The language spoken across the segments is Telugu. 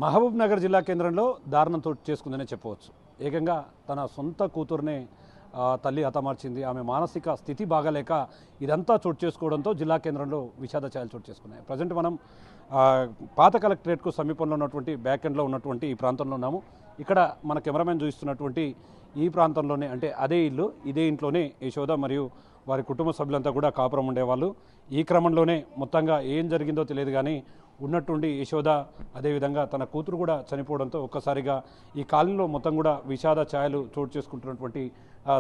మహబూబ్ నగర్ జిల్లా కేంద్రంలో దారుణం చోటు చేసుకుందనే చెప్పవచ్చు. ఏకంగా తన సొంత కూతురునే తల్లి హతమార్చింది. ఆమె మానసిక స్థితి బాగాలేక ఇదంతా చోటు చేసుకోవడంతో జిల్లా కేంద్రంలో విషాద ఛాయలు చోటు చేసుకున్నాయి. ప్రజెంట్ మనం పాత కలెక్టరేట్కు సమీపంలో ఉన్నటువంటి బ్యాక్ ఎండ్లో ఉన్నటువంటి ఈ ప్రాంతంలో ఉన్నాము. ఇక్కడ మన కెమెరామెన్ చూస్తున్నటువంటి ఈ ప్రాంతంలోనే, అంటే అదే ఇల్లు, ఇదే ఇంట్లోనే యశోద మరియు వారి కుటుంబ సభ్యులంతా కూడా కాపురం ఉండేవాళ్ళు. ఈ క్రమంలోనే మొత్తంగా ఏం జరిగిందో తెలియదు కానీ ఉన్నట్టుండి యశోద అదేవిధంగా తన కూతురు కూడా చనిపోవడంతో ఒక్కసారిగా ఈ కాలనీలో మొత్తం కూడా విషాద ఛాయలు చోటు చేసుకుంటున్నటువంటి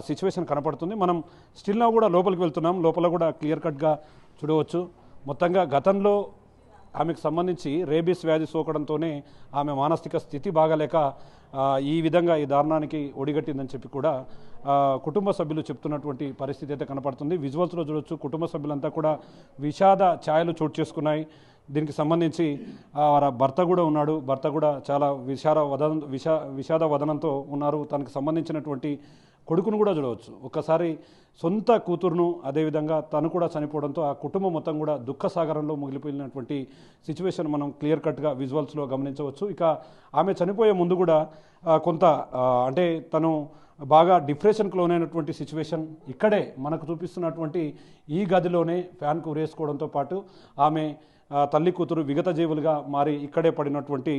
సిచ్యువేషన్ కనపడుతుంది. మనం స్టిల్ నా కూడా లోపలికి వెళ్తున్నాం. లోపల కూడా క్లియర్ కట్గా చూడవచ్చు. మొత్తంగా గతంలో ఆమెకు సంబంధించి రేబీస్ వ్యాధి సోకడంతోనే ఆమె మానసిక స్థితి బాగాలేక ఈ విధంగా ఈ దారుణానికి ఒడిగట్టిందని చెప్పి కూడా కుటుంబ సభ్యులు చెప్తున్నటువంటి పరిస్థితి అయితే కనపడుతుంది. విజువల్స్లో చూడొచ్చు, కుటుంబ సభ్యులంతా కూడా విషాద ఛాయలు చోటు చేసుకున్నాయి. దీనికి సంబంధించి వారి భర్త కూడా ఉన్నాడు. భర్త కూడా చాలా విషాద వదనంతో ఉన్నారు. తనకు సంబంధించినటువంటి కొడుకును కూడా చూడవచ్చు. ఒక్కసారి సొంత కూతురును అదేవిధంగా తను కూడా చనిపోవడంతో ఆ కుటుంబం మొత్తం కూడా దుఃఖసాగరంలో ముగిలిపోయినటువంటి సిచ్యువేషన్ మనం క్లియర్ కట్గా విజువల్స్లో గమనించవచ్చు. ఇక ఆమె చనిపోయే ముందు కూడా కొంత అంటే తను బాగా డిప్రెషన్కి లోనైనటువంటి సిచ్యువేషన్ ఇక్కడే మనకు చూపిస్తున్నటువంటి ఈ గదిలోనే ఫ్యాన్కు ఉరేసుకోవడంతో పాటు ఆమె తల్లి కూతురు విగత జీవులుగా మారి ఇక్కడే పడినటువంటి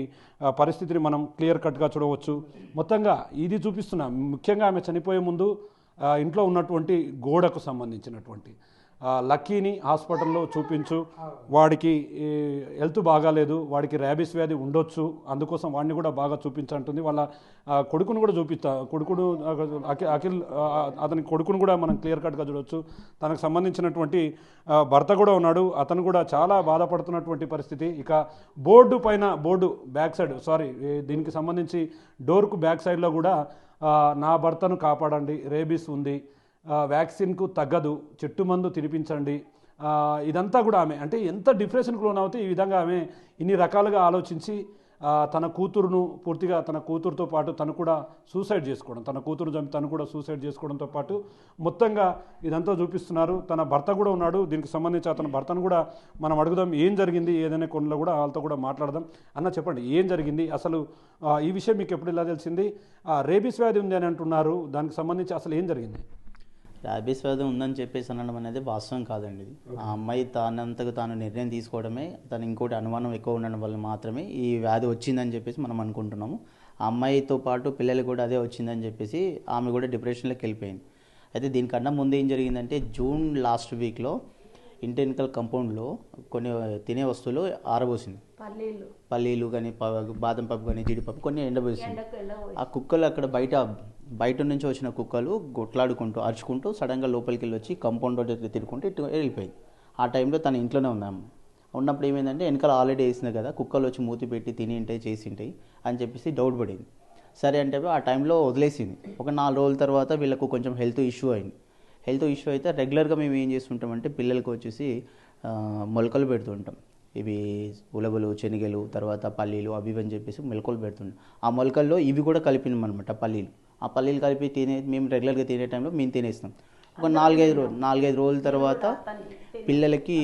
పరిస్థితిని మనం క్లియర్ కట్గా చూడవచ్చు. మొత్తంగా ఇది చూపిస్తున్నా ముఖ్యంగా ఆమె చనిపోయే ముందు ఇంట్లో ఉన్నటువంటి గోడకు సంబంధించినటువంటి లక్కీని హాస్పిటల్లో చూపించు, వాడికి హెల్త్ బాగాలేదు, వాడికి ర్యాబీస్ వ్యాధి ఉండొచ్చు, అందుకోసం వాడిని కూడా బాగా చూపించంటుంది. వాళ్ళ కొడుకును కూడా కొడుకును అఖిల్ అతని కొడుకును కూడా మనం క్లియర్ కట్గా చూడవచ్చు. తనకు సంబంధించినటువంటి భర్త కూడా ఉన్నాడు. అతను కూడా చాలా బాధపడుతున్నటువంటి పరిస్థితి. ఇక బోర్డు బ్యాక్ సైడ్ దీనికి సంబంధించి డోర్కు బ్యాక్ సైడ్లో కూడా నా భర్తను కాపాడండి, రేబీస్ ఉంది, వ్యాక్సిన్కు తగ్గదు, చెట్టు మందు తినిపించండి, ఇదంతా కూడా ఆమె అంటే ఎంత డిప్రెషన్కు లోనవుతే ఈ విధంగా ఆమె ఇన్ని రకాలుగా ఆలోచించి తన కూతురును పూర్తిగా తన కూతురుతో పాటు తను కూడా సూసైడ్ చేసుకోవడం, తన కూతురు చంపి తను కూడా సూసైడ్ చేసుకోవడంతో పాటు మొత్తంగా ఇదంతా చూపిస్తున్నారు. తన భర్త కూడా ఉన్నాడు. దీనికి సంబంధించి అతని భర్తను కూడా మనం అడుగుదాం, ఏం జరిగింది ఏదైనా కొన్నిలో కూడా వాళ్ళతో కూడా మాట్లాడదాం. అన్న చెప్పండి, ఏం జరిగింది అసలు? ఈ విషయం మీకు ఎప్పుడు ఇలా తెలిసింది? రేబీస్ వ్యాధి ఉంది అని అంటున్నారు, దానికి సంబంధించి అసలు ఏం జరిగింది? ర్యాబీస్ వ్యాధి ఉందని చెప్పేసి అనడం అనేది వాస్తవం కాదండి. ఇది ఆ అమ్మాయి తానంతకు తాను నిర్ణయం తీసుకోవడమే, తను ఇంకోటి అనుమానం ఎక్కువ ఉండడం వల్ల మాత్రమే ఈ వ్యాధి వచ్చిందని చెప్పేసి మనం అనుకుంటున్నాము. ఆ అమ్మాయితో పాటు పిల్లలు కూడా అదే వచ్చిందని చెప్పేసి ఆమె కూడా డిప్రెషన్లోకి వెళ్ళిపోయింది. అయితే దీనికన్నా ముందు ఏం జరిగిందంటే జూన్ లాస్ట్ వీక్లో ఇంటి వెనకాల కంపౌండ్లో కొన్ని తినే వస్తువులు ఆరబోసింది. పల్లీలు కానీ బాదం పప్పు కానీ జీడిపప్పు కొన్ని ఎండబోసింది. ఆ కుక్కలు అక్కడ బయట నుంచి వచ్చిన కుక్కలు కొట్లాడుకుంటూ అరుచుకుంటూ సడన్గా లోపలికి వెళ్ళి వచ్చి కంపౌండ్ దగ్గర తిరుగుకుంటూ ఇటు వెళ్ళిపోయింది. ఆ టైంలో తన ఇంట్లోనే ఉన్నాము. ఉన్నప్పుడు ఏమైందంటే వెనకాల ఆల్రెడీ వేసింది కదా, కుక్కలు వచ్చి మూతి పెట్టి తినింటాయి చేసింటాయి అని చెప్పేసి డౌట్ పడింది. సరే అంటే ఆ టైంలో వదిలేసింది. ఒక 4 రోజుల తర్వాత వీళ్ళకు కొంచెం హెల్త్ ఇష్యూ అయింది. హెల్త్ ఇష్యూ అయితే రెగ్యులర్గా మేము ఏం చేస్తుంటామంటే పిల్లలకు వచ్చేసి మొలకలు పెడుతుంటాం. ఇవి ఉలవలు, శనగలు, తర్వాత పల్లీలు అవి అని చెప్పేసి మొలకలు పెడుతుంటాం. ఆ మొలకల్లో ఇవి కూడా కలిపినాం అనమాట, పల్లీలు. ఆ పల్లీలు కలిపి మేము రెగ్యులర్గా తినే టైంలో మేము తినేస్తాం. ఒక 4-5 రోజుల తర్వాత పిల్లలకి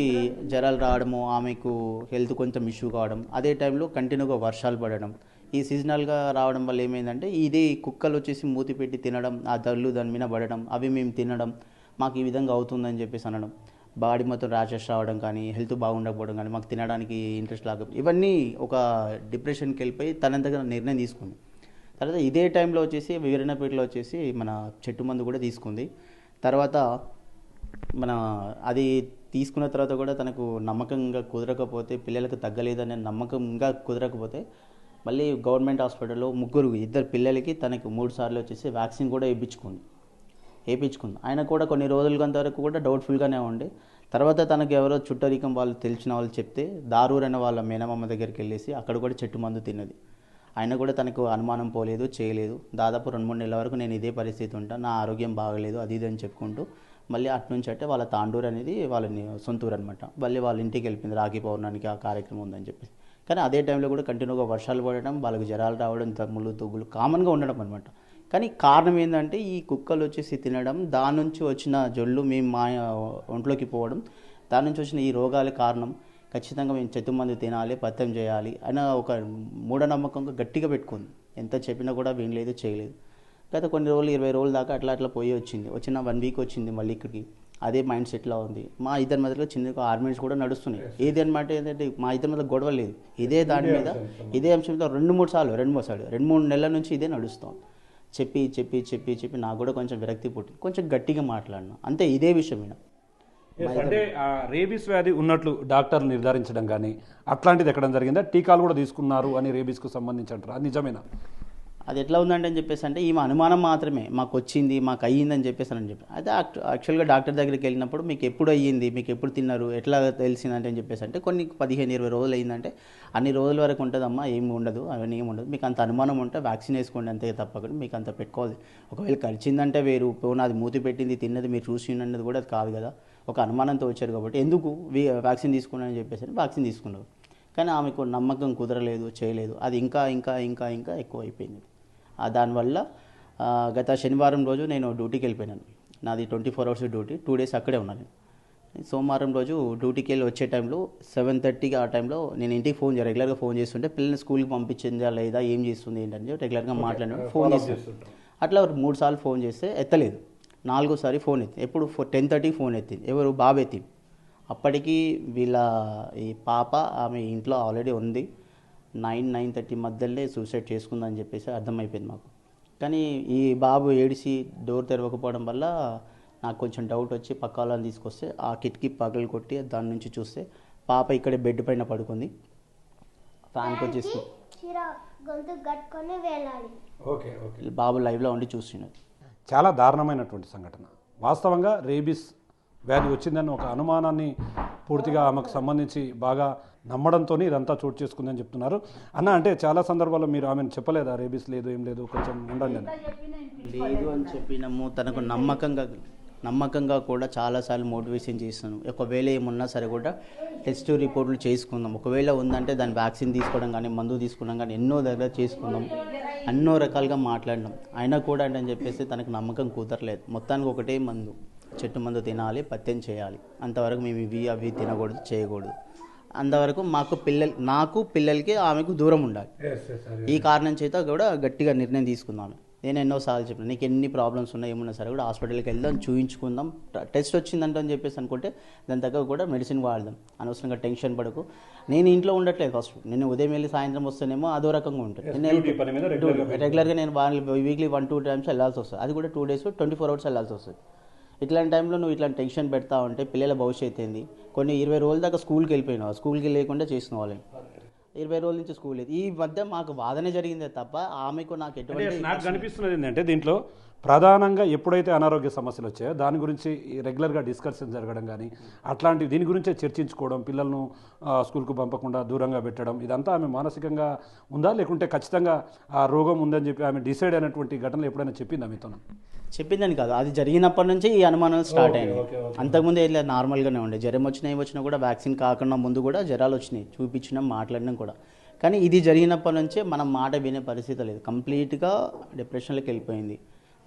జ్వరాలు రావడము, ఆమెకు హెల్త్ కొంచెం ఇష్యూ కావడం, అదే టైంలో కంటిన్యూగా వర్షాలు పడడం, ఈ సీజనల్గా రావడం వల్ల ఏమైందంటే ఇది కుక్కలు వచ్చేసి మూతి పెట్టి తినడం, ఆ దళ్ళు దాని మీద పడడం, అవి మేము తినడం, మాకు ఈ విధంగా అవుతుందని చెప్పేసి అనడం, బాడీ మొత్తం ర్యాషెస్ రావడం కానీ, హెల్త్ బాగుండకపోవడం కానీ, మాకు తినడానికి ఇంట్రెస్ట్ లేకపోతే ఇవన్నీ ఒక డిప్రెషన్కి వెళ్ళిపోయి తనంతగా నిర్ణయం తీసుకుంది. తర్వాత ఇదే టైంలో వచ్చేసి వీరన్నపేటలో వచ్చేసి మన చెట్టు మందు కూడా తీసుకుంది. తర్వాత అది తీసుకున్న తర్వాత కూడా తనకు నమ్మకంగా కుదరకపోతే, పిల్లలకు తగ్గలేదనే నమ్మకంగా కుదరకపోతే మళ్ళీ గవర్నమెంట్ హాస్పిటల్లో 2 పిల్లలకి తనకు 3 సార్లు వచ్చేసి వ్యాక్సిన్ కూడా వేయించుకుంది. ఆయన కూడా కొన్ని రోజుల వరకు కూడా డౌట్ఫుల్గానే ఉండే. తర్వాత తనకు ఎవరో చుట్టరికం వాళ్ళు తెలిసిన వాళ్ళు చెప్తే దారూర్ అనే వాళ్ళ మేనమామ దగ్గరికి వెళ్ళేసి అక్కడ కూడా చెట్టు మందు తిన్నది. ఆయన కూడా తనకు అనుమానం పోలేదు, చేయలేదు. దాదాపు 2-3 నెలల వరకు నేను ఇదే పరిస్థితి ఉంటాను, నా ఆరోగ్యం బాగలేదు అది ఇది అని చెప్పుకుంటూ మళ్ళీ అట్నుంచి అంటే వాళ్ళ తాండూరు అనేది వాళ్ళని సొంతూరు అనమాట, మళ్ళీ వాళ్ళ ఇంటికి వెళ్ళిపోయింది. రాఖీ పౌర్ణానికి ఆ కార్యక్రమం ఉందని చెప్పేసి. కానీ అదే టైంలో కూడా కంటిన్యూగా వర్షాలు పడడం, వాళ్ళకి జ్వరాలు రావడం, దమ్ములు తుగ్గులు కామన్గా ఉండడం అనమాట. కానీ కారణం ఏంటంటే ఈ కుక్కలు వచ్చేసి తినడం, దాని నుంచి వచ్చిన జొల్లు మేము మా ఒంట్లోకి పోవడం, దాని నుంచి వచ్చిన ఈ రోగాల కారణం ఖచ్చితంగా మేము చెట్టు మందు తినాలి, పత్యం చేయాలి అన్న ఒక మూఢనమ్మకంగా గట్టిగా పెట్టుకుంది. ఎంత చెప్పినా కూడా వినలేదు, చేయలేదు. గత కొన్ని రోజులు 20 రోజుల దాకా అట్లా పోయి వచ్చింది. వచ్చిన 1 వీక్ వచ్చింది మళ్ళీ ఇక్కడికి. అదే మైండ్ సెట్లో ఉంది. మా ఇద్దరి మధ్యలో చిన్న ఆర్గ్యుమెంట్స్ కూడా నడుస్తున్నాయి. ఏది అనమాట ఏంటంటే మా ఇద్దరి మధ్య గొడవ లేదు, ఇదే దాని మీద ఇదే అంశం మీద 2-3 సార్లు 2-3 నెలల నుంచి ఇదే నడుస్తాం. చెప్పి నాకు కూడా కొంచెం విరక్తి పుట్టి కొంచెం గట్టిగా మాట్లాడినా అంతే, ఇదే విషయం మీద. అంటే రేబీస్ వ్యాధి ఉన్నట్లు డాక్టర్లు నిర్ధారించడం కానీ అట్లాంటిది ఎక్కడ జరిగిందా? టీకాలు కూడా తీసుకున్నారు అని రేబీస్కు సంబంధించి అంటారు, అది నిజమేనా? అది ఎట్లా ఉందంటే అని చెప్పేసి అంటే ఈమె అనుమానం మాత్రమే, మాకు వచ్చింది, మాకు అయ్యిందని చెప్పేసి అని చెప్పి. అయితే యాక్చువల్గా డాక్టర్ దగ్గరికి వెళ్ళినప్పుడు మీకు ఎప్పుడు అయ్యింది, మీకు ఎప్పుడు తిన్నారు, ఎట్లా తెలిసిందంటే అని చెప్పేసి అంటే కొన్ని 15-20 రోజులు అయిందంటే అన్ని రోజుల వరకు ఉంటుందమ్మా, ఏమి ఉండదు, అవన్నీ ఏమి ఉండదు, మీకు అంత అనుమానం ఉంటే వ్యాక్సిన్ వేసుకోండి అంతే తప్పకుండా మీకు అంత పెట్టుకోవాలి. ఒకవేళ కలిసిందంటే వేరు, పోనీ అది మూతి పెట్టింది తిన్నది మీరు చూసి అన్నది కూడా అది కాదు కదా. ఒక అనుమానంతో వచ్చారు కాబట్టి ఎందుకు వ్యాక్సిన్ తీసుకున్నాను అని చెప్పేసి వ్యాక్సిన్ తీసుకున్నారు. కానీ ఆమెకు నమ్మకం కుదరలేదు, చేయలేదు. అది ఇంకా ఇంకా ఇంకా ఇంకా ఎక్కువ అయిపోయింది. దానివల్ల గత శనివారం రోజు నేను డ్యూటీకి వెళ్ళిపోయినాను. నాది 24 hours డ్యూటీ, 2 days అక్కడే ఉన్నాను. సోమవారం రోజు డ్యూటీకి వెళ్ళి వచ్చే టైంలో 7:30కి ఆ టైంలో నేను ఇంటికి రెగ్యులర్గా ఫోన్ చేస్తుంటే పిల్లల్ని స్కూల్కి పంపించిందా లేదా, ఏం చేస్తుంది ఏంటని రెగ్యులర్గా మాట్లాడినాను. ఫోన్ చేస్తాను. అట్లా 3 సార్లు ఫోన్ చేస్తే ఎత్తలేదు. 4వసారి ఫోన్ ఎత్తింది. ఎప్పుడు 10:30కి ఫోన్ ఎత్తింది. ఎవరు? బాబు ఎత్తింది. అప్పటికి వీళ్ళ ఈ పాప ఆమె ఇంట్లో ఆల్రెడీ ఉంది. 9-9:30 మధ్యలో సూసైడ్ చేసుకుందని చెప్పేసి అర్థమైపోయింది మాకు. కానీ ఈ బాబు ఏడిసి డోర్ తెరవకపోవడం వల్ల నాకు కొంచెం డౌట్ వచ్చి పక్క వాళ్ళని తీసుకొస్తే ఆ కిటికీ పగలు కొట్టి దాని నుంచి చూస్తే పాప ఇక్కడే బెడ్ పైన పడుకుంది. ఫ్యాన్కి వచ్చేసి బాబు లైవ్లో ఉండి చూస్తున్నారు. చాలా దారుణమైనటువంటి సంఘటన. వాస్తవంగా రేబీస్ వ్యాధి వచ్చిందని ఒక అనుమానాన్ని పూర్తిగా ఆమెకు సంబంధించి బాగా నమ్మడంతో ఇదంతా చోటు చేసుకుందని చెప్తున్నారు. అన్న అంటే చాలా సందర్భాల్లో మీరు ఆమెను చెప్పలేదా రేబీస్ లేదు ఏం లేదు కొంచెం ఉండండి అని? లేదు అని చెప్పినాము. తనకు నమ్మకంగా కూడా చాలాసార్లు మోటివేషన్ చేస్తాను. ఒకవేళ ఏమున్నా సరే కూడా టెస్ట్ రిపోర్ట్లు చేసుకుందాం, ఒకవేళ ఉందంటే దాని వ్యాక్సిన్ తీసుకోవడం కానీ మందు తీసుకోవడం కానీ ఎన్నో దగ్గర చేసుకుందాం, ఎన్నో రకాలుగా మాట్లాడినాం. అయినా కూడా అంటే అని చెప్పేసి తనకు నమ్మకం కుదరలేదు. మొత్తానికి ఒకటే మందు, చెట్టు మందు తినాలి, పత్యం చేయాలి, అంతవరకు మేము అవి తినకూడదు, చేయకూడదు. అంతవరకు నాకు పిల్లలకి ఆమెకు దూరం ఉండాలి. ఈ కారణం చేత కూడా గట్టిగా నిర్ణయం తీసుకుందాం. నేను ఎన్నోసార్లు చెప్పాను, నీకు ఎన్ని ప్రాబ్లమ్స్ ఉన్నాయి ఏమున్నా సరే కూడా హాస్పిటల్కి వెళ్దాం, చూయించుకుందాం, టెస్ట్ వచ్చిందంట అని చెప్పేసి అనుకుంటే దాని దగ్గర కూడా మెడిసిన్ వాడదాం, అనవసరంగా టెన్షన్ పడకు. నేను ఇంట్లో ఉండట్లేదు. ఫస్ట్ నేను ఉదయం వెళ్ళి సాయంత్రం వస్తేనేమో అదో రకంగా ఉంటుంది. రెగ్యులర్గా నేను వీక్లీ 1-2 times వెళ్ళాల్సి వస్తుంది. అది కూడా 2 days 24 hours వెళ్ళాల్సి వస్తుంది. ఇట్లాంటి టైంలో నువ్వు ఇట్లాంటి టెన్షన్ పెడతా ఉంటే పిల్లల భవిష్యత్తు ఏంది? కొన్ని 20 రోజుల దాకా స్కూల్కి వెళ్ళిపోయినావు, స్కూల్కి లేకుండా చేసిన వాళ్ళని 20 రోజుల నుంచి స్కూల్ లేదు. ఈ మధ్య మాకు వాదన జరిగిందే తప్ప ఆమెకు నాకు ఎటువంటి నాకు కనిపిస్తున్నది ఏంటంటే దీంట్లో ప్రధానంగా ఎప్పుడైతే అనారోగ్య సమస్యలు వచ్చాయో దాని గురించి రెగ్యులర్గా డిస్కషన్ జరగడం కానీ అట్లాంటి దీని గురించే చర్చించుకోవడం, పిల్లలను స్కూల్కు పంపకుండా దూరంగా పెట్టడం, ఇదంతా ఆమె మానసికంగా ఉందా లేకుంటే ఖచ్చితంగా ఆ రోగం ఉందని చెప్పి ఆమె డిసైడ్ అయినటువంటి ఘటనలు ఎప్పుడైనా చెప్పిందా మీతో? చెప్పిందని కాదు, అది జరిగినప్పటి నుంచి ఈ అనుమానాలు స్టార్ట్ అయినాయి. అంతకుముందు ఏం లేదు, నార్మల్గానే ఉండే. జ్వరం వచ్చినా కూడా వ్యాక్సిన్ కాకుండా ముందు కూడా జ్వరాలు వచ్చినాయి, చూపించినాం, మాట్లాడినాం కూడా. కానీ ఇది జరిగినప్పటి నుంచే మనం మాట వినే పరిస్థితి లేదు. కంప్లీట్గా డిప్రెషన్లోకి వెళ్ళిపోయింది.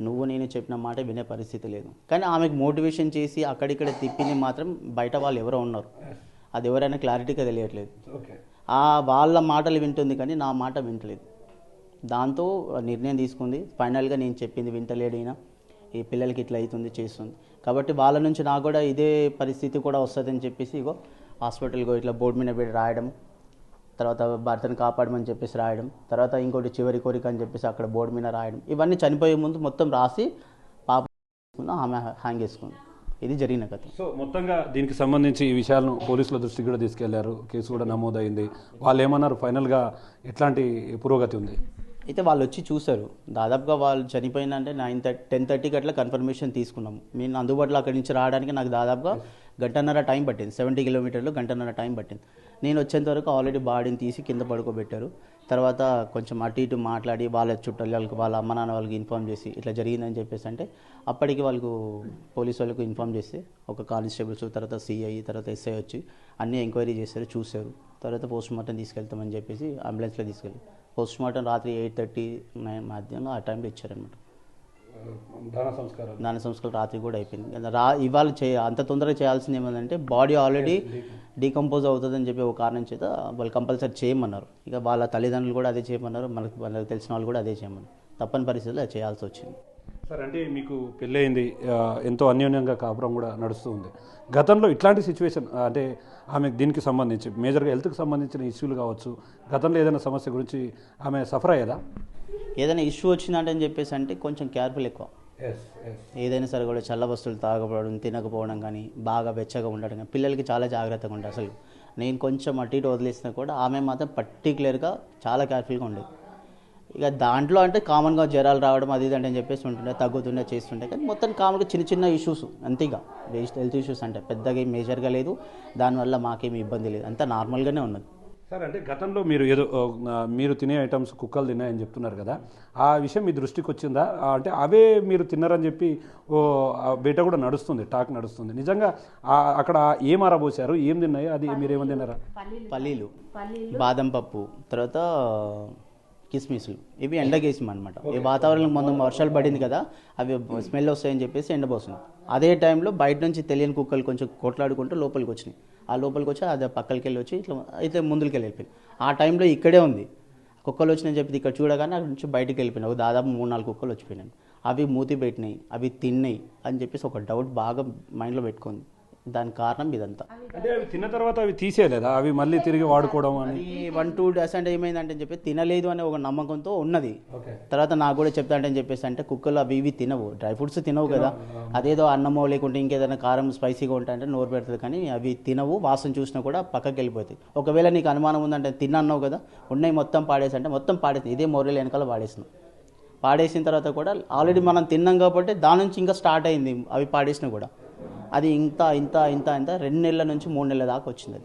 నువ్వు నేను చెప్పిన మాట వినే పరిస్థితి లేదు. కానీ ఆమెకు మోటివేషన్ చేసి అక్కడిక్కడ తిప్పింది మాత్రం బయట వాళ్ళు ఎవరో ఉన్నారు. అది ఎవరైనా క్లారిటీగా తెలియట్లేదు. వాళ్ళ మాటలు వింటుంది కానీ నా మాట వింటలేదు. దాంతో నిర్ణయం తీసుకుంది. ఫైనల్గా నేను చెప్పింది వింటలేడైనా, ఈ పిల్లలకి ఇట్లా అవుతుంది చేస్తుంది కాబట్టి వాళ్ళ నుంచి నాకు కూడా ఇదే పరిస్థితి కూడా వస్తుందని చెప్పేసి ఇగో హాస్పిటల్కి ఇట్లా బోర్డు మీద పెట్టి రాయడం, తర్వాత భర్తను కాపాడమని చెప్పేసి రాయడం, తర్వాత ఇంకోటి చివరి కోరిక అని చెప్పేసి అక్కడ బోర్డు మీద రాయడం, ఇవన్నీ చనిపోయే ముందు మొత్తం రాసి పాప ఆమె హ్యాంగ్ చేసుకుంది. ఇది జరిగిన కథ. సో మొత్తంగా దీనికి సంబంధించి ఈ విషయాలను పోలీసుల దృష్టికి కూడా తీసుకెళ్లారు, కేసు కూడా నమోదైంది. వాళ్ళు ఏమన్నారు? ఫైనల్గా ఎట్లాంటి పురోగతి ఉంది? అయితే వాళ్ళు వచ్చి చూశారు. దాదాపుగా వాళ్ళు చనిపోయిందంటే 10:30కి అట్లా కన్ఫర్మేషన్ తీసుకున్నాము. నేను అందుబాటులో అక్కడి నుంచి రావడానికి నాకు దాదాపుగా 1.5 గంటల టైం పట్టింది. 70 kilometers 1.5 గంటల టైం పట్టింది. నేను వచ్చేంత వరకు ఆల్రెడీ బాడీని తీసి కింద పడుకోబెట్టారు. తర్వాత కొంచెం అటు ఇటు మాట్లాడి వాళ్ళ చుట్టాలకు వాళ్ళ అమ్మ నాన్న వాళ్ళకి ఇన్ఫామ్ చేసి ఇట్లా జరిగిందని చెప్పేసి అంటే అప్పటికి వాళ్ళకు పోలీసు వాళ్ళకు ఇన్ఫామ్ చేస్తే ఒక కానిస్టేబుల్స్, తర్వాత సిఐ, తర్వాత ఎస్ఐ వచ్చి అన్నీ ఎంక్వైరీ చేశారు, చూశారు. తర్వాత పోస్ట్ మార్టం తీసుకెళ్తామని చెప్పేసి అంబులెన్స్లో తీసుకెళ్ళి పోస్ట్ మార్టం రాత్రి 8:30-9 మధ్యలో ఆ టైంలో ఇచ్చారనమాట. దాని సంస్కారం రాత్రి కూడా అయిపోయింది. ఇవాళ అంత తొందరగా చేయాల్సింది ఏమంటే బాడీ ఆల్రెడీ డీకంపోజ్ అవుతుందని చెప్పి ఒక కారణం చేత వాళ్ళు కంపల్సరీ చేయమన్నారు. ఇక వాళ్ళ తల్లిదండ్రులు కూడా అదే చేయమన్నారు, వాళ్ళకి తెలిసిన వాళ్ళు కూడా అదే చేయమన్నారు. తప్పని పరిస్థితుల్లో అది చేయాల్సి వచ్చింది. సార్, అంటే మీకు పెళ్ళయింది, ఎంతో అన్యోన్యంగా కాపురం కూడా నడుస్తూ ఉంది. గతంలో ఇట్లాంటి సిచ్యువేషన్ అంటే ఆమె దీనికి సంబంధించి మేజర్గా హెల్త్కి సంబంధించిన ఇష్యూలు కావచ్చు, గతంలో ఏదైనా సమస్య గురించి ఆమె సఫర్ అయ్యేదా? ఏదైనా ఇష్యూ వచ్చిందంటే అని చెప్పేసి అంటే కొంచెం కేర్ఫుల్ ఎక్కువ. ఏదైనా సరే కూడా చల్ల వస్తువులు తాగకపోవడం, తినకపోవడం కానీ, బాగా వెచ్చగా ఉండడం కానీ, పిల్లలకి చాలా జాగ్రత్తగా ఉంటుంది. అసలు నేను కొంచెం అటు ఇటు వదిలేసినా కూడా ఆమె మాత్రం పర్టికులర్గా చాలా కేర్ఫుల్గా ఉండేది. ఇక దాంట్లో అంటే కామన్గా జ్వరాలు రావడం అది ఇది అంటే అని చెప్పేసి ఉంటుండే, తగ్గుతుండే చేస్తుండే. కానీ మొత్తం కామన్గా చిన్న చిన్న ఇష్యూస్ అంతేగా, హెల్త్ ఇష్యూస్ అంటే పెద్దగా ఏం మేజర్గా లేదు. దానివల్ల మాకేమి ఇబ్బంది లేదు, అంతా నార్మల్గానే ఉన్నది. సార్, అంటే గతంలో మీరు తినే ఐటమ్స్ కుక్కలు తిన్నాయని చెప్తున్నారు కదా, ఆ విషయం మీ దృష్టికి వచ్చిందా? అంటే అవే మీరు తిన్నారని చెప్పి బయట కూడా నడుస్తుంది, టాక్ నడుస్తుంది. నిజంగా అక్కడ ఏం ఆరబోసారు, ఏం తిన్నాయో అది మీరేమని తిన్నారా? పల్లీలు, బాదం పప్పు, తర్వాత కిస్మిస్లు, ఇవి ఎండకేసాం అనమాట. ఈ వాతావరణం మొన్న వర్షాలు పడింది కదా, అవి స్మెల్ వస్తాయని చెప్పేసి ఎండబోస్తుంది. అదే టైంలో బయట నుంచి తెలియని కుక్కలు కొంచెం కొట్లాడుకుంటూ లోపలికి వచ్చినాయి. ఆ లోపలికి వచ్చి అది పక్కలకి వెళ్ళి వచ్చి ఇట్లా అయితే ముందుకు వెళ్ళిపోయింది. ఆ టైంలో ఇక్కడే ఉంది కుక్కలు వచ్చినాయని చెప్పి ఇక్కడ చూడగానే అక్కడ నుంచి బయటికి వెళ్ళిపోయినాయి. ఒక దాదాపు 3-4 కుక్కలు వచ్చిపోయినాయి. అవి మూతి పెట్టినాయి, అవి తిన్నాయి అని చెప్పేసి ఒక డౌట్ బాగా మైండ్లో పెట్టుకుంది. దానికి కారణం ఇదంతా. అంటే అవి తిన్న తర్వాత అవి తీసేయలేదా? అవి మళ్ళీ తిరిగి వాడుకోవడం అని 1-2 days అంటే ఏమైందంటే చెప్పి తినలేదు అనే ఒక నమ్మకంతో ఉన్నది. తర్వాత నాకు కూడా చెప్తాంటే అని చెప్పేసి అంటే కుక్కలు అవి ఇవి తినవు, డ్రై ఫ్రూట్స్ తినవు కదా, అదేదో అన్నమో లేకుంటే ఇంకేదైనా కారం స్పైసీగా ఉంటాయంటే నోరు పెడుతుంది, కానీ అవి తినవు. వాసన చూసినా కూడా పక్కకి వెళ్ళిపోతాయి. ఒకవేళ నీకు అనుమానం ఉందంటే తిన్నాన్నావు కదా, ఉన్నాయి మొత్తం పాడేసి అంటే మొత్తం పాడేసి ఇదే మొర్రెలు వెనకాల పాడేసినాం. పాడేసిన తర్వాత కూడా ఆల్రెడీ మనం తిన్నాం కాబట్టి దాని నుంచి ఇంకా స్టార్ట్ అయింది. అవి పాడేసినా కూడా అది ఇంత 2 నెలల నుంచి 3 నెలల దాకా వచ్చింది.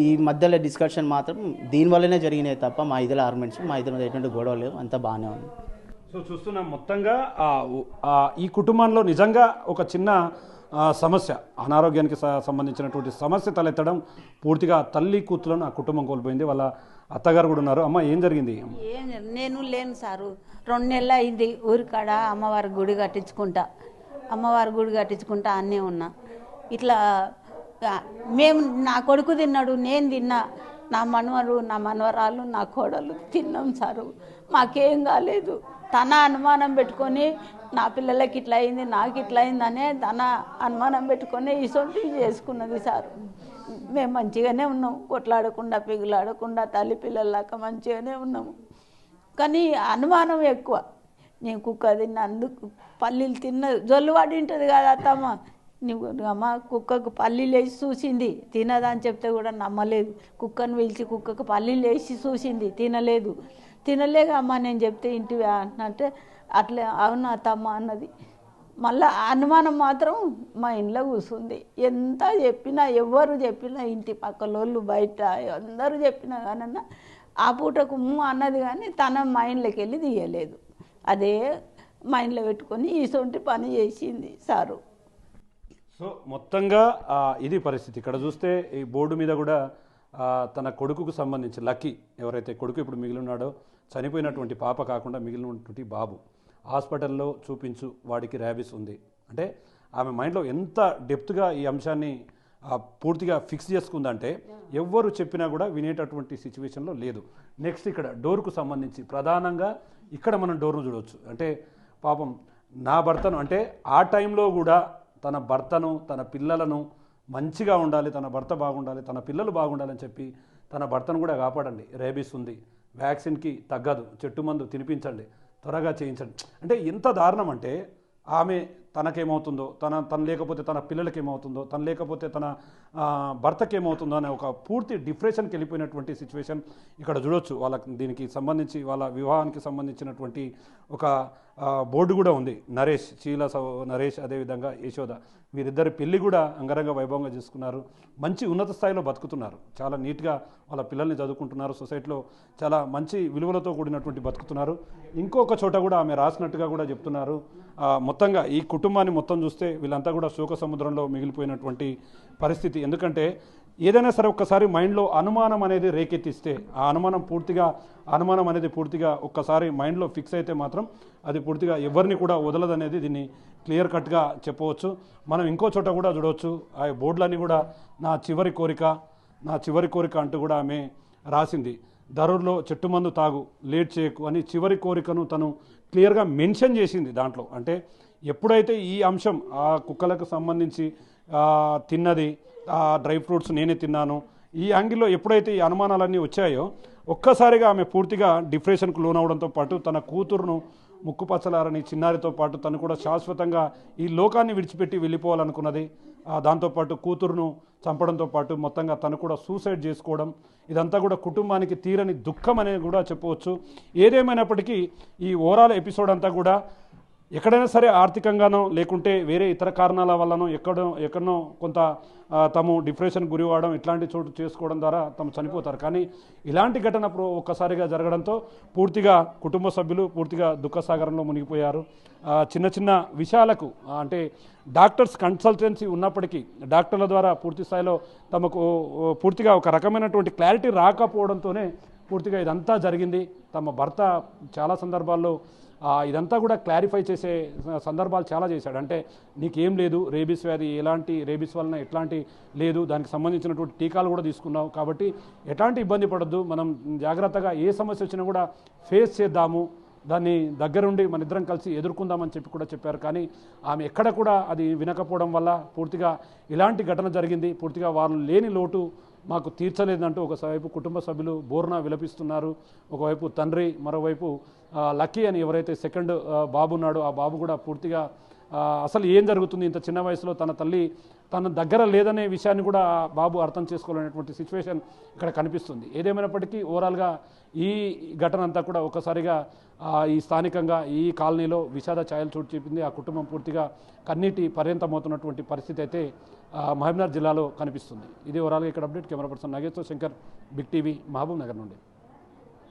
ఈ మధ్యలో డిస్కషన్ మాత్రం దీనివల్లనే జరిగినాయి తప్ప మా ఇద్దరు ఆర్గ్యుమెంట్స్, మా ఇద్దరు ఎటువంటి గొడవ లేవు, అంతా బాగానే ఉంది. సో చూస్తున్నాం మొత్తంగా ఈ కుటుంబంలో నిజంగా ఒక చిన్న సమస్య, అనారోగ్యానికి సంబంధించినటువంటి సమస్య తలెత్తడం, పూర్తిగా తల్లి కూతులను ఆ కుటుంబం కోల్పోయింది. వాళ్ళ అత్తగారు కూడా ఉన్నారు. అమ్మ, ఏం జరిగింది? నేను లేను సారు, 2 నెలలు అయింది. ఊరికాడ అమ్మవారి గుడి కట్టించుకుంటా అన్నీ ఉన్నా. ఇట్లా నా కొడుకు తిన్నాడు, నేను తిన్నా, నా మనవరాలు నా కోడలు తిన్నాం సారు. మాకేం కాలేదు. తన అనుమానం పెట్టుకొని నా పిల్లలకి ఇట్లా అయింది, నాకు ఇట్లా అయిందనే తన అనుమానం పెట్టుకొని ఇసొంటివి చేసుకున్నది సారు. మేము మంచిగానే ఉన్నాం, కొట్లాడకుండా పిగులాడకుండా తల్లి పిల్లలాక మంచిగానే ఉన్నాము. కానీ అనుమానం ఎక్కువ. నేను కుక్క తిన్నందుకు పల్లీలు జొల్లు పడి ఉంటుంది కదా అత్తమ్మ, నువ్వు అమ్మ కుక్కకు పల్లీలు వేసి చూసింది, తినదని చెప్తే కూడా నమ్మలేదు. కుక్కను పిలిచి కుక్కకు పల్లీలు వేసి చూసింది, తినలేక అమ్మ నేను చెప్తే ఇంటివి అంటే అట్లే అవును అత్తమ్మ అన్నది. మళ్ళీ అనుమానం మాత్రం మా ఇంట్లో కూర్చుంది. ఎంత చెప్పినా, ఎవరు చెప్పినా, ఇంటి పక్కలోళ్ళు బయట అందరూ చెప్పినా కానీ ఆ పూటకు అన్నది, కానీ తన మైండ్లోకి వెళ్ళి తీయలేదు. అదే మైండ్లో పెట్టుకొని ఇటువంటి పని చేసింది సారు. సో మొత్తంగా ఇది పరిస్థితి. ఇక్కడ చూస్తే ఈ బోర్డు మీద కూడా తన కొడుకుకు సంబంధించి లక్కీ, ఎవరైతే కొడుకు ఇప్పుడు మిగిలి ఉన్నాడో, చనిపోయినటువంటి పాప కాకుండా మిగిలినటువంటి బాబు, హాస్పిటల్లో చూపించు, వాడికి ర్యాబిస్ ఉంది అంటే ఆమె మైండ్లో ఎంత డెప్త్గా ఈ అంశాన్ని పూర్తిగా ఫిక్స్ చేసుకుందంటే ఎవ్వరు చెప్పినా కూడా వినేటటువంటి సిచ్యువేషన్లో లేదు. నెక్స్ట్ ఇక్కడ డోర్కు సంబంధించి ప్రధానంగా ఇక్కడ మనం డోర్ను చూడవచ్చు. అంటే పాపం నా భర్తను, అంటే ఆ టైంలో కూడా తన భర్తను, తన పిల్లలను మంచిగా ఉండాలి, తన భర్త బాగుండాలి, తన పిల్లలు బాగుండాలని చెప్పి తన భర్తను కూడా కాపాడండి, రేబీస్ ఉంది, వ్యాక్సిన్కి తగ్గదు, చెట్టు మందు తినిపించండి, త్వరగా చేయించండి. అంటే ఎంత దారుణం అంటే ఆమె తనకేమవుతుందో, తను లేకపోతే తన పిల్లలకి ఏమవుతుందో, తను లేకపోతే తన భర్తకి ఏమవుతుందో అనే ఒక పూర్తి డిప్రెషన్కి వెళ్ళిపోయినటువంటి సిచ్యువేషన్ ఇక్కడ చూడొచ్చు. వాళ్ళకి దీనికి సంబంధించి వాళ్ళ వివాహానికి సంబంధించినటువంటి ఒక బోర్డు కూడా ఉంది. నరేష్, చీల నరేష్, అదేవిధంగా యశోద, వీరిద్దరి పెళ్లి కూడా అంగరంగ వైభవంగా చేసుకున్నారు. మంచి ఉన్నత స్థాయిలో బతుకుతున్నారు, చాలా నీట్గా వాళ్ళ పిల్లల్ని చదువుకుంటున్నారు, సొసైటీలో చాలా మంచి విలువలతో కూడినటువంటి బతుకుతున్నారు. ఇంకొక చోట కూడా ఆమె రాసినట్టుగా కూడా చెప్తున్నారు. మొత్తంగా ఈ కుటుంబాన్ని మొత్తం చూస్తే వీళ్ళంతా కూడా శోక సముద్రంలో మిగిలిపోయినటువంటి పరిస్థితి. ఎందుకంటే ఏదైనా సరే ఒక్కసారి మైండ్లో అనుమానం అనేది రేకెత్తిస్తే ఆ అనుమానం అనేది పూర్తిగా ఒక్కసారి మైండ్లో ఫిక్స్ అయితే మాత్రం అది పూర్తిగా ఎవరిని కూడా వదలదనేది దీన్ని క్లియర్ కట్గా చెప్పవచ్చు. మనం ఇంకో చోట కూడా చూడవచ్చు, ఆ బోర్డులన్నీ కూడా నా చివరి కోరిక అంటూ కూడా ఆమె రాసింది. దరూర్లో చెట్టు మందు తాగు, లేట్ చేయకు అని చివరి కోరికను తను క్లియర్గా మెన్షన్ చేసింది దాంట్లో. అంటే ఎప్పుడైతే ఈ అంశం ఆ కుక్కలకు సంబంధించి తిన్నది, ఆ డ్రై ఫ్రూట్స్ నేనే తిన్నాను, ఈ యాంగిల్లో ఎప్పుడైతే ఈ అనుమానాలన్నీ వచ్చాయో ఒక్కసారిగా ఆమె పూర్తిగా డిప్రెషన్కు లోనవడంతో పాటు తన కూతురును ముక్కుపచ్చలారని చిన్నారితో పాటు తను కూడా శాశ్వతంగా ఈ లోకాన్ని విడిచిపెట్టి వెళ్ళిపోవాలనుకున్నది. దాంతోపాటు కూతురును చంపడంతో పాటు మొత్తంగా తను కూడా సూసైడ్ చేసుకోవడం, ఇదంతా కూడా కుటుంబానికి తీరని దుఃఖం అనేది కూడా చెప్పవచ్చు. ఏదేమైనప్పటికీ ఈ ఓవరాల్ ఎపిసోడ్ అంతా కూడా ఎక్కడైనా సరే ఆర్థికంగానో లేకుంటే వేరే ఇతర కారణాల వల్లనో ఎక్కడనో కొంత తాము డిప్రెషన్ గురి అవ్వడం ఇట్లాంటి చోటు చేసుకోవడం ద్వారా తాము చనిపోతారు. కానీ ఇలాంటి ఘటన ఒక్కసారిగా జరగడంతో పూర్తిగా కుటుంబ సభ్యులు పూర్తిగా దుఃఖసాగరంలో మునిగిపోయారు. చిన్న చిన్న విషయాలకు అంటే డాక్టర్స్ కన్సల్టెన్సీ ఉన్నప్పటికీ డాక్టర్ల ద్వారా పూర్తి స్థాయిలో తమకు పూర్తిగా ఒక రకమైనటువంటి క్లారిటీ రాకపోవడంతోనే పూర్తిగా ఇదంతా జరిగింది. తమ భర్త చాలా సందర్భాల్లో ఇదంతా కూడా క్లారిఫై చేసే సందర్భాలు చాలా చేశాడు. అంటే నీకేం లేదు, రేబీస్ వ్యాధి ఎలాంటి రేబీస్ వలన ఎట్లాంటి లేదు, దానికి సంబంధించినటువంటి టీకాలు కూడా తీసుకున్నావు కాబట్టి ఎట్లాంటి ఇబ్బంది పడద్దు, మనం జాగ్రత్తగా ఏ సమస్య వచ్చినా కూడా ఫేస్ చేద్దాము, దాన్ని దగ్గరుండి మన ఇద్దరం కలిసి ఎదుర్కొందామని చెప్పి కూడా చెప్పారు. కానీ ఆమె ఎక్కడ కూడా అది వినకపోవడం వల్ల పూర్తిగా ఇలాంటి ఘటన జరిగింది. పూర్తిగా వాళ్ళు లేని లోటు మాకు తీర్చలేదంటూ ఒకవైపు కుటుంబ సభ్యులు బోర్న విలపిస్తున్నారు. ఒకవైపు తండ్రి, మరోవైపు లక్కీ అని ఎవరైతే సెకండ్ బాబు ఉన్నాడో ఆ బాబు కూడా పూర్తిగా అసలు ఏం జరుగుతుంది, ఇంత చిన్న వయసులో తన తల్లి తన దగ్గర లేదనే విషయాన్ని కూడా బాబు అర్థం చేసుకోలేనటువంటి సిచ్యువేషన్ ఇక్కడ కనిపిస్తుంది. ఏదేమైనప్పటికీ ఓవరాల్గా ఈ ఘటన అంతా కూడా ఒకసారిగా ఈ స్థానికంగా ఈ కాలనీలో విషాద ఛాయలు చోటు చూపింది. ఆ కుటుంబం పూర్తిగా కన్నీటి పర్యంతమవుతున్నటువంటి పరిస్థితి అయితే మహబూబ్నగర్ జిల్లాలో కనిపిస్తుంది. ఇది ఓవరాల్గా ఇక్కడ update. Camera person Nageshwar Shankar, big TV, Mahabubnagar నుండి.